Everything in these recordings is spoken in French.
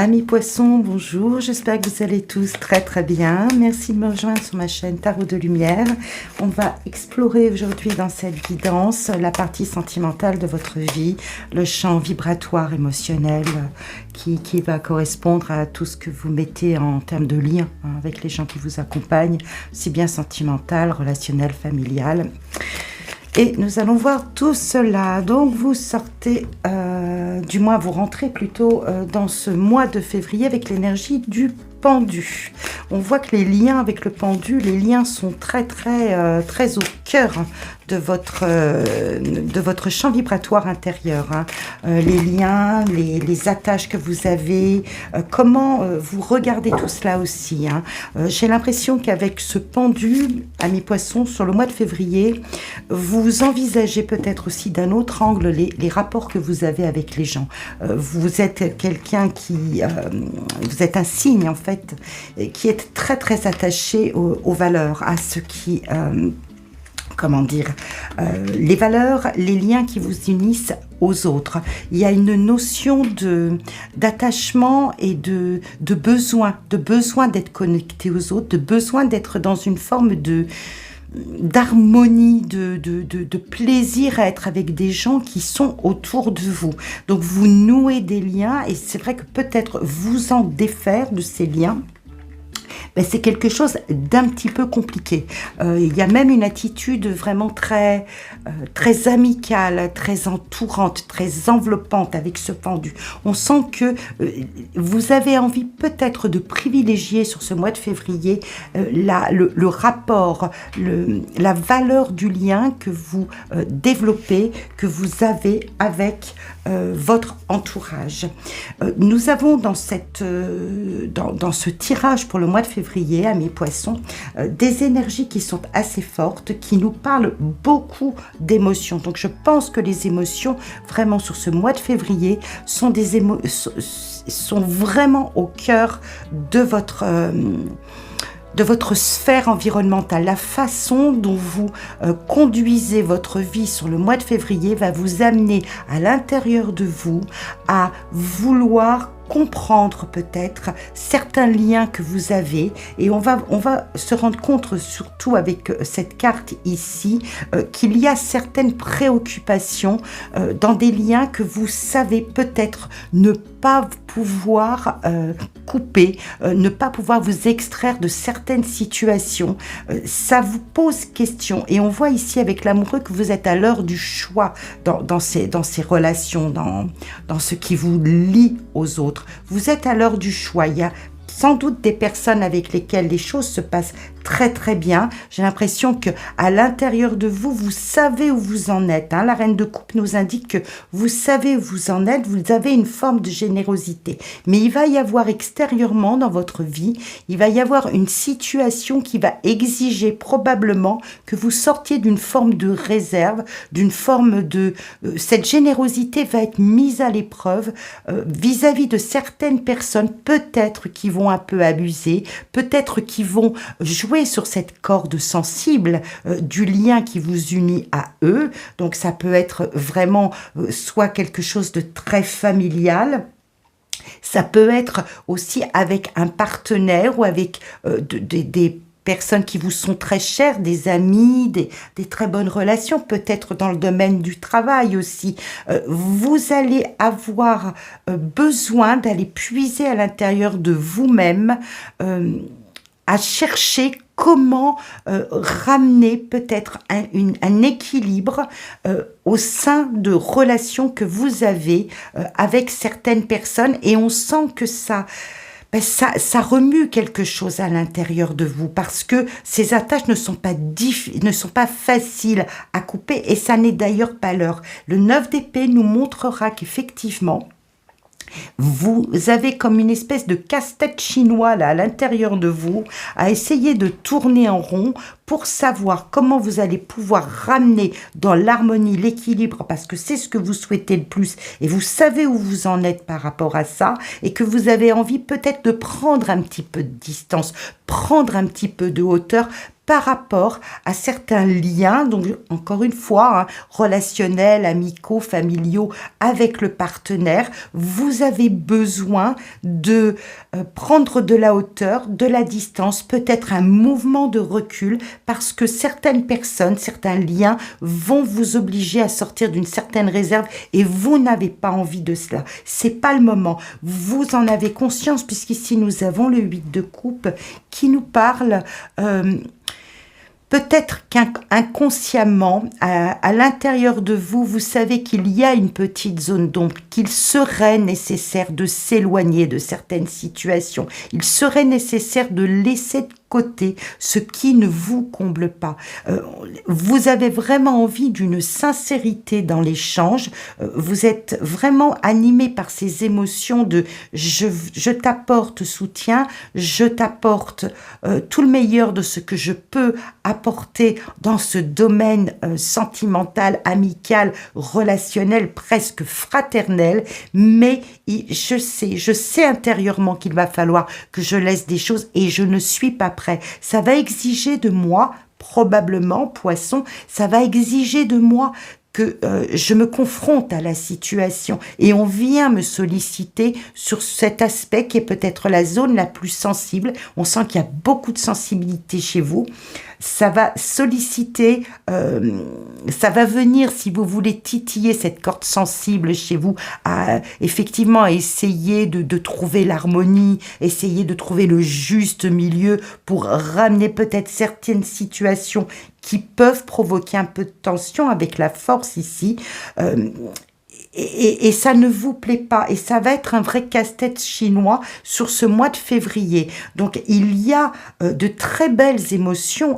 Amis poissons, bonjour, j'espère que vous allez tous très bien. Merci de me rejoindre sur ma chaîne Tarot de Lumière. On va explorer aujourd'hui dans cette guidance la partie sentimentale de votre vie, le champ vibratoire émotionnel qui va correspondre à tout ce que vous mettez en termes de lien avec les gens qui vous accompagnent, aussi bien sentimental, relationnel, familial. Et nous allons voir tout cela. Donc vous sortez, du moins vous rentrez plutôt dans ce mois de février avec l'énergie du pendu. On voit que les liens avec le pendu, les liens sont très au cœur de votre champ vibratoire intérieur. Les liens, les attaches que vous avez, comment vous regardez tout cela aussi. J'ai l'impression qu'avec ce pendu, amis poissons, sur le mois de février, vous envisagez peut-être aussi d'un autre angle les rapports que vous avez avec les gens. Vous êtes quelqu'un qui... vous êtes un signe en fait, qui est très attaché aux valeurs, à ce qui... les valeurs, les liens qui vous unissent aux autres. Il y a une notion d'attachement et de besoin d'être connecté aux autres, de besoin d'être dans une forme d'harmonie, de plaisir à être avec des gens qui sont autour de vous. Donc vous nouez des liens et c'est vrai que peut-être vous en défaire de ces liens, c'est quelque chose d'un petit peu compliqué. Il y a même une attitude vraiment très amicale, très entourante, très enveloppante avec ce pendu. On sent que vous avez envie peut-être de privilégier sur ce mois de février le rapport, la valeur du lien que vous développez, que vous avez avec votre entourage. Nous avons dans ce tirage pour le mois de février, à mes poissons, des énergies qui sont assez fortes, qui nous parlent beaucoup d'émotions. Donc je pense que les émotions, vraiment sur ce mois de février, sont vraiment au cœur de votre sphère environnementale. La façon dont vous conduisez votre vie sur le mois de février va vous amener à l'intérieur de vous à vouloir comprendre peut-être certains liens que vous avez, et on va se rendre compte, surtout avec cette carte ici, qu'il y a certaines préoccupations dans des liens que vous savez peut-être ne pas pouvoir couper, ne pas pouvoir vous extraire de certaines situations. Ça vous pose question, et on voit ici avec l'amoureux que vous êtes à l'heure du choix dans ces relations, dans ce qui vous lie aux autres. Vous êtes à l'heure du choix. Il y a sans doute des personnes avec lesquelles les choses se passent très bien. J'ai l'impression que à l'intérieur de vous, vous savez où vous en êtes. La reine de coupe nous indique que vous savez où vous en êtes. Vous avez une forme de générosité. Mais il va y avoir extérieurement dans votre vie, il va y avoir une situation qui va exiger probablement que vous sortiez d'une forme de réserve, d'une forme de... cette générosité va être mise à l'épreuve vis-à-vis de certaines personnes, peut-être qui vont un peu abuser, peut-être qui vont jouer sur cette corde sensible du lien qui vous unit à eux. Donc ça peut être vraiment soit quelque chose de très familial, ça peut être aussi avec un partenaire ou avec des personnes qui vous sont très chères, des amis, des très bonnes relations, peut-être dans le domaine du travail aussi. Vous allez avoir besoin d'aller puiser à l'intérieur de vous-même, à chercher comment ramener peut-être un équilibre au sein de relations que vous avez avec certaines personnes, et on sent que ça remue quelque chose à l'intérieur de vous, parce que ces attaches ne sont pas faciles à couper, et ça n'est d'ailleurs pas l'heure. Le 9 d'épée nous montrera qu'effectivement, vous avez comme une espèce de casse-tête chinois là à l'intérieur de vous, à essayer de tourner en rond pour savoir comment vous allez pouvoir ramener dans l'harmonie, l'équilibre, parce que c'est ce que vous souhaitez le plus et vous savez où vous en êtes par rapport à ça, et que vous avez envie peut-être de prendre un petit peu de distance, prendre un petit peu de hauteur, par rapport à certains liens, donc encore une fois, relationnels, amicaux, familiaux, avec le partenaire. Vous avez besoin de prendre de la hauteur, de la distance, peut-être un mouvement de recul, parce que certaines personnes, certains liens vont vous obliger à sortir d'une certaine réserve et vous n'avez pas envie de cela. C'est pas le moment. Vous en avez conscience, puisqu'ici nous avons le 8 de coupe qui nous parle peut-être qu'inconsciemment, à l'intérieur de vous, vous savez qu'il y a une petite zone d'ombre, qu'il serait nécessaire de s'éloigner de certaines situations. Il serait nécessaire de laisser de côté ce qui ne vous comble pas. Vous avez vraiment envie d'une sincérité dans l'échange. Vous êtes vraiment animé par ces émotions de je t'apporte soutien, je t'apporte tout le meilleur de ce que je peux apporter dans ce domaine sentimental, amical, relationnel, presque fraternel, mais je sais intérieurement qu'il va falloir que je laisse des choses et je ne suis pas prêt. Ça va exiger de moi, probablement, poisson, ça va exiger de moi que je me confronte à la situation et on vient me solliciter sur cet aspect qui est peut-être la zone la plus sensible. On sent qu'il y a beaucoup de sensibilité chez vous. Ça va solliciter, ça va venir, si vous voulez titiller cette corde sensible chez vous, effectivement à essayer de trouver l'harmonie, essayer de trouver le juste milieu pour ramener peut-être certaines situations qui peuvent provoquer un peu de tension avec la force ici. Et ça ne vous plaît pas et ça va être un vrai casse-tête chinois sur ce mois de février. Donc il y a de très belles émotions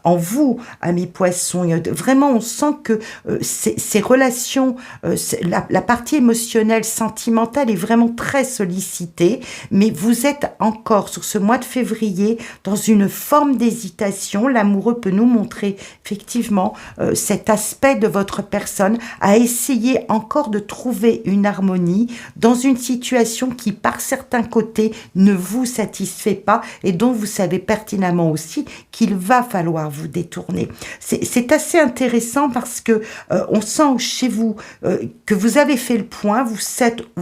en vous, amis poissons. Vraiment, on sent que ces relations, la partie émotionnelle, sentimentale est vraiment très sollicitée, mais vous êtes encore sur ce mois de février dans une forme d'hésitation. L'amoureux peut nous montrer effectivement cet aspect de votre personne à essayer encore de trouver une harmonie dans une situation qui, par certains côtés, ne vous satisfait pas et dont vous savez pertinemment aussi qu'il va falloir vous détourner. C'est assez intéressant parce que on sent chez vous que vous avez fait le point, vous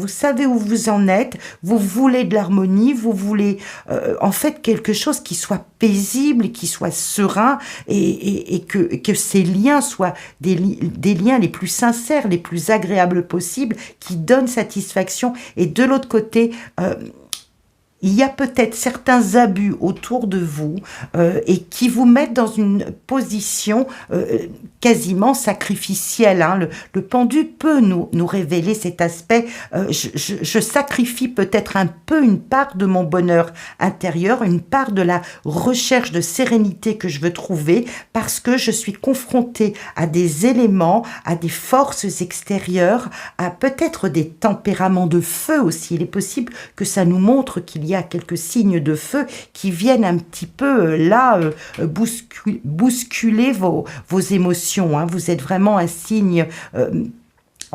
savez où vous en êtes, vous voulez de l'harmonie, vous voulez en fait quelque chose qui soit paisible, qui soit serein et que ces liens soient des liens les plus sincères, les plus agréables possible, qui donnent satisfaction. Et de l'autre côté, il y a peut-être certains abus autour de vous et qui vous mettent dans une position quasiment sacrificielle. Le pendu peut nous révéler cet aspect. Je sacrifie peut-être un peu une part de mon bonheur intérieur, une part de la recherche de sérénité que je veux trouver parce que je suis confrontée à des éléments, à des forces extérieures, à peut-être des tempéraments de feu aussi. Il est possible que ça nous montre qu'il y a quelques signes de feu qui viennent un petit peu bousculer vos émotions. Vous êtes vraiment un signe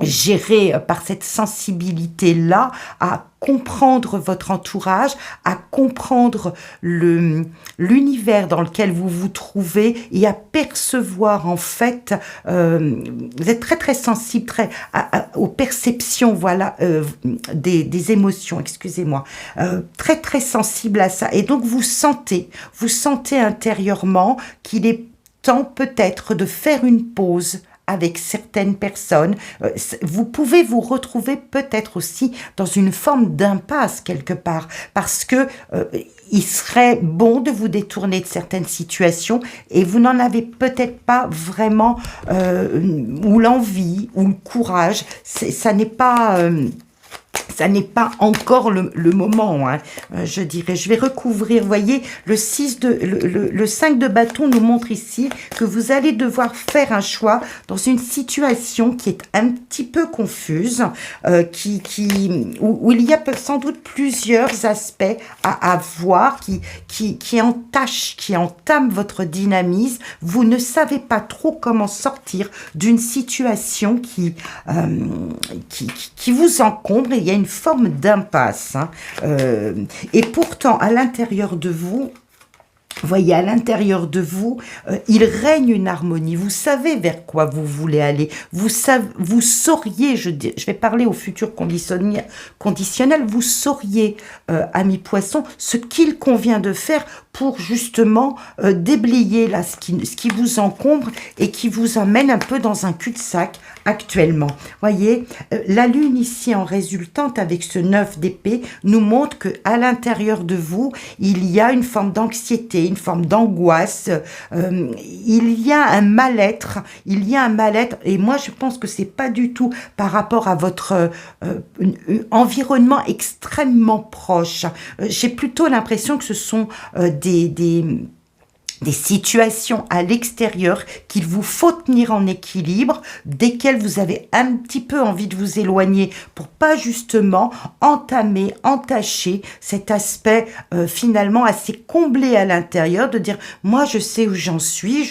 géré par cette sensibilité-là à comprendre votre entourage, à comprendre l'univers dans lequel vous vous trouvez et à percevoir en fait, vous êtes très très sensible aux perceptions des émotions, excusez-moi, très très sensible à ça et donc vous sentez intérieurement qu'il est temps peut-être de faire une pause avec certaines personnes. Vous pouvez vous retrouver peut-être aussi dans une forme d'impasse quelque part, parce que il serait bon de vous détourner de certaines situations et vous n'en avez peut-être pas vraiment ou l'envie ou le courage. Ça n'est pas... ça n'est pas encore le moment, je dirais. Je vais recouvrir, vous voyez, le 5 de bâton nous montre ici que vous allez devoir faire un choix dans une situation qui est un petit peu confuse, où il y a sans doute plusieurs aspects à voir qui entament votre dynamisme. Vous ne savez pas trop comment sortir d'une situation qui vous encombre. Il y a une forme d'impasse. Et pourtant, à l'intérieur de vous, voyez, à l'intérieur de vous, il règne une harmonie. Vous savez vers quoi vous voulez aller. Vous sauriez, je vais parler au futur conditionnel, vous sauriez, ami poisson, ce qu'il convient de faire pour justement déblayer là ce qui vous encombre et qui vous emmène un peu dans un cul-de-sac actuellement. Voyez, la lune ici en résultante avec ce 9 d'épée nous montre que à l'intérieur de vous, il y a une forme d'anxiété, une forme d'angoisse, il y a un mal-être, et moi je pense que c'est pas du tout par rapport à votre environnement extrêmement proche. J'ai plutôt l'impression que ce sont des situations à l'extérieur qu'il vous faut tenir en équilibre, desquelles vous avez un petit peu envie de vous éloigner pour pas justement entacher cet aspect finalement assez comblé à l'intérieur, de dire moi je sais où j'en suis,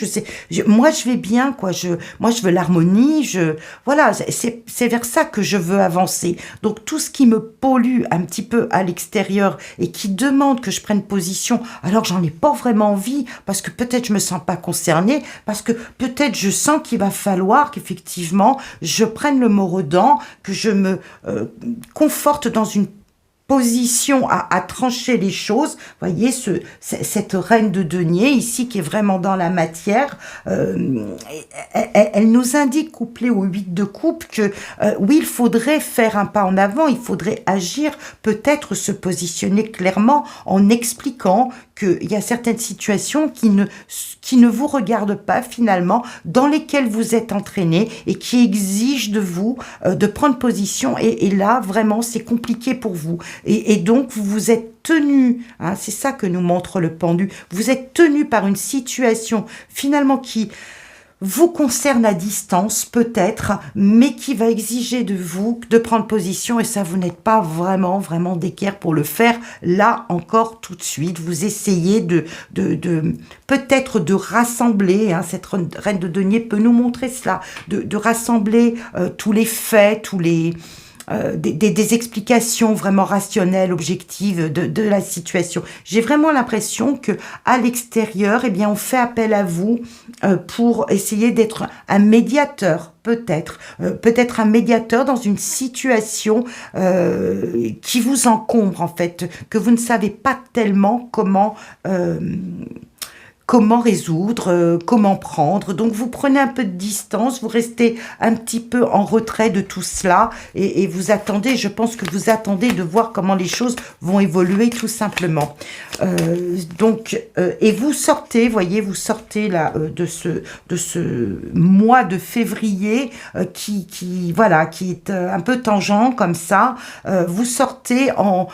moi je vais bien quoi, moi je veux l'harmonie, voilà, c'est vers ça que je veux avancer. Donc tout ce qui me pollue un petit peu à l'extérieur et qui demande que je prenne position alors que j'en ai pas vraiment envie, parce que peut-être je me sens pas concernée, parce que peut-être je sens qu'il va falloir qu'effectivement je prenne le mot aux dents, que je me conforte dans une position à trancher les choses. Voyez cette reine de denier ici qui est vraiment dans la matière, elle nous indique, couplée au 8 de coupe, que oui, il faudrait faire un pas en avant, il faudrait agir, peut-être se positionner clairement en expliquant qu'il y a certaines situations qui ne vous regardent pas finalement, dans lesquelles vous êtes entraîné et qui exigent de vous de prendre position, et là vraiment c'est compliqué pour vous. Et donc, vous êtes tenu, hein, c'est ça que nous montre le pendu, vous êtes tenu par une situation finalement qui vous concerne à distance peut-être, mais qui va exiger de vous de prendre position, et ça, vous n'êtes pas vraiment d'équerre pour le faire là encore tout de suite. Vous essayez de peut-être de rassembler, hein, cette reine de denier peut nous montrer cela, de rassembler tous les faits, des explications vraiment rationnelles, objectives de la situation. J'ai vraiment l'impression que à l'extérieur, eh bien, on fait appel à vous pour essayer d'être un médiateur, peut-être un médiateur dans une situation qui vous encombre en fait, que vous ne savez pas tellement comment résoudre, comment prendre. Donc vous prenez un peu de distance, vous restez un petit peu en retrait de tout cela, et vous attendez, je pense que vous attendez de voir comment les choses vont évoluer tout simplement. Et vous sortez, voyez, vous sortez là de ce mois de février qui est un peu tangent comme ça. Vous sortez en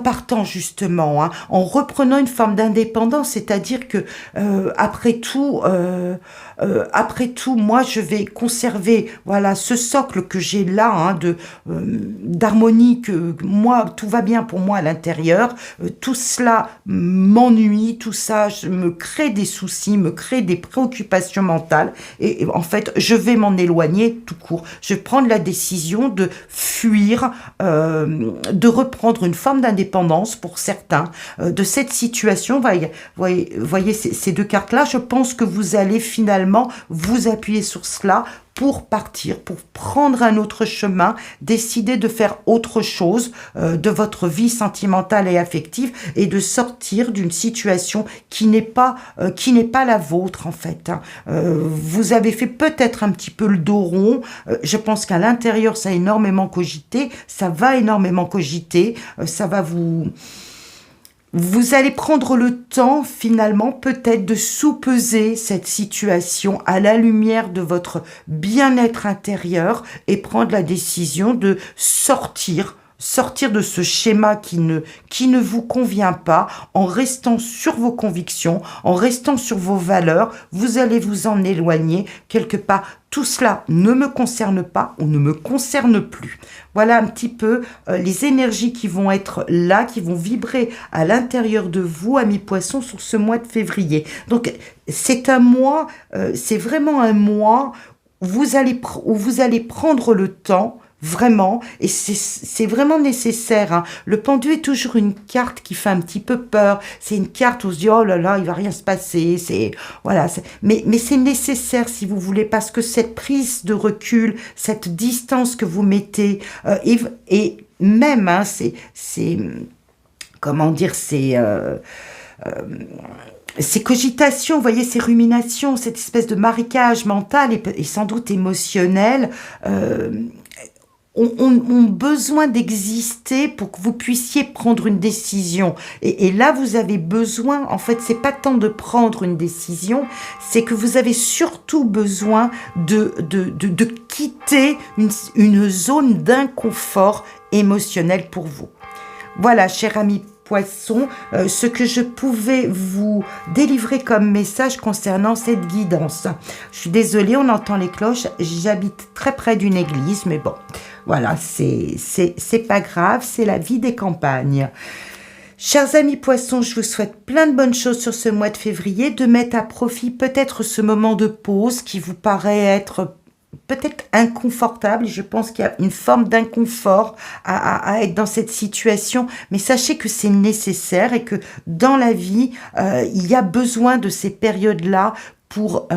partant justement, hein, en reprenant une forme d'indépendance, c'est-à-dire que après tout, moi je vais conserver ce socle que j'ai là, hein, d'harmonie, que moi tout va bien pour moi à l'intérieur. Tout cela m'ennuie, tout ça me crée des soucis, me crée des préoccupations mentales, et en fait je vais m'en éloigner tout court. Je vais prendre la décision de fuir, de reprendre une forme d'indépendance pour certains de cette situation. Voyez ces deux cartes-là, je pense que vous allez finalement vous appuyer sur cela pour partir, pour prendre un autre chemin, décider de faire autre chose de votre vie sentimentale et affective, et de sortir d'une situation qui n'est pas la vôtre en fait. Vous avez fait peut-être un petit peu le dos rond. Je pense qu'à l'intérieur, ça a énormément cogité, ça va énormément cogiter, ça va vous allez prendre le temps, finalement, peut-être de sous-peser cette situation à la lumière de votre bien-être intérieur, et prendre la décision de sortir de ce schéma qui ne vous convient pas, en restant sur vos convictions, en restant sur vos valeurs. Vous allez vous en éloigner quelque part. Tout cela ne me concerne pas ou ne me concerne plus. Voilà un petit peu les énergies qui vont être là, qui vont vibrer à l'intérieur de vous, amis poissons, sur ce mois de février. Donc c'est un mois, c'est vraiment un mois où vous allez prendre le temps Vraiment, et c'est vraiment nécessaire, hein. Le pendu est toujours une carte qui fait un petit peu peur. C'est une carte où on se dit, oh là là, il va rien se passer. Voilà. Mais c'est nécessaire si vous voulez, parce que cette prise de recul, cette distance que vous mettez, et même, hein, comment dire, ces cogitations, vous voyez, ces ruminations, cette espèce de marécage mental et sans doute émotionnel, ont besoin d'exister pour que vous puissiez prendre une décision. Et là, vous avez besoin, en fait, c'est pas tant de prendre une décision, c'est que vous avez surtout besoin de quitter une zone d'inconfort émotionnel pour vous. Voilà, cher ami Poisson, ce que je pouvais vous délivrer comme message concernant cette guidance. Je suis désolée, on entend les cloches, j'habite très près d'une église, mais bon, voilà, c'est pas grave, c'est la vie des campagnes. Chers amis Poissons, je vous souhaite plein de bonnes choses sur ce mois de février, de mettre à profit peut-être ce moment de pause qui vous paraît être peut-être inconfortable. Je pense qu'il y a une forme d'inconfort à être dans cette situation, mais sachez que c'est nécessaire et que dans la vie, il y a besoin de ces périodes-là pour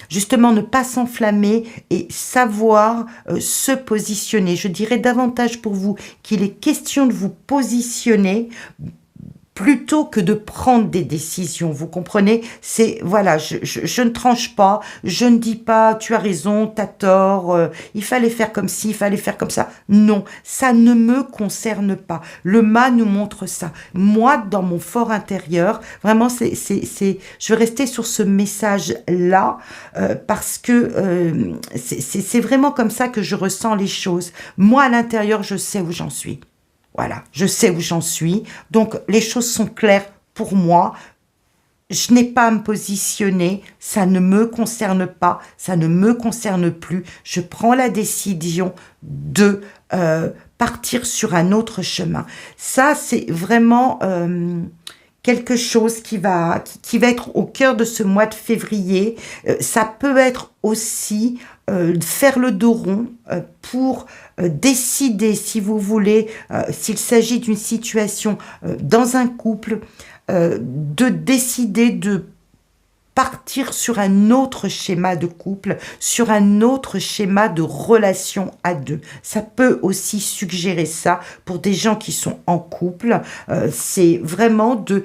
justement ne pas s'enflammer et savoir se positionner. Je dirais davantage pour vous qu'il est question de vous positionner plutôt que de prendre des décisions, vous comprenez? C'est, voilà, je ne tranche pas, je ne dis pas, tu as raison, t'as tort, il fallait faire comme ci, il fallait faire comme ça. Non, ça ne me concerne pas. Le mât nous montre ça. Moi, dans mon fort intérieur, vraiment, je vais rester sur ce message-là, parce que c'est vraiment comme ça que je ressens les choses. Moi, à l'intérieur, je sais où j'en suis. Voilà, je sais où j'en suis. Donc, les choses sont claires pour moi. Je n'ai pas à me positionner. Ça ne me concerne pas. Ça ne me concerne plus. Je prends la décision de partir sur un autre chemin. Ça, c'est vraiment quelque chose qui va être au cœur de ce mois de février. Ça peut être aussi faire le dos rond pour décider, si vous voulez, s'il s'agit d'une situation dans un couple, de décider de partir sur un autre schéma de couple, sur un autre schéma de relation à deux. Ça peut aussi suggérer ça pour des gens qui sont en couple. C'est vraiment de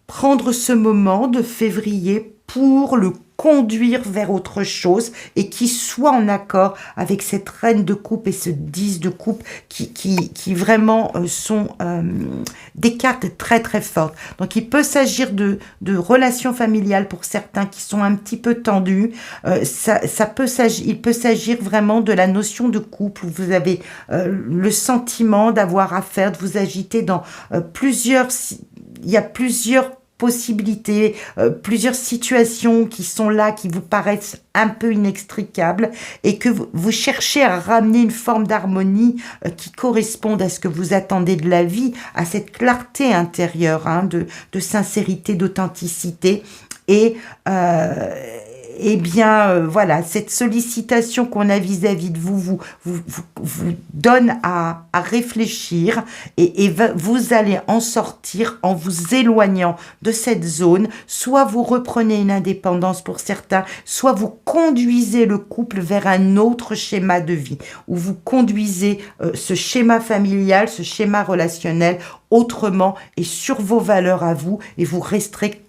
prendre ce moment de février pour le conduire vers autre chose et qui soit en accord avec cette reine de coupe et ce 10 de coupe qui vraiment sont des cartes très très fortes. Donc il peut s'agir de relations familiales pour certains qui sont un petit peu tendues. Il peut s'agir vraiment de la notion de couple où vous avez le sentiment d'avoir affaire, de vous agiter dans il y a plusieurs possibilités, plusieurs situations qui sont là, qui vous paraissent un peu inextricables et que vous cherchez à ramener une forme d'harmonie qui corresponde à ce que vous attendez de la vie, à cette clarté intérieure, hein, de sincérité, d'authenticité et voilà, cette sollicitation qu'on a vis-à-vis de vous donne à réfléchir et vous allez en sortir en vous éloignant de cette zone. Soit vous reprenez une indépendance pour certains, soit vous conduisez le couple vers un autre schéma de vie, où vous conduisez ce schéma familial, ce schéma relationnel autrement et sur vos valeurs à vous, et vous resterez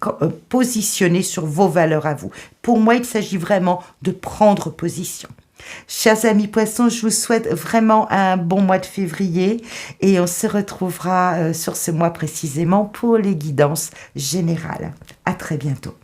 positionné sur vos valeurs à vous. Pour moi, il s'agit vraiment de prendre position. Chers amis Poissons, je vous souhaite vraiment un bon mois de février et on se retrouvera sur ce mois précisément pour les guidances générales. À très bientôt.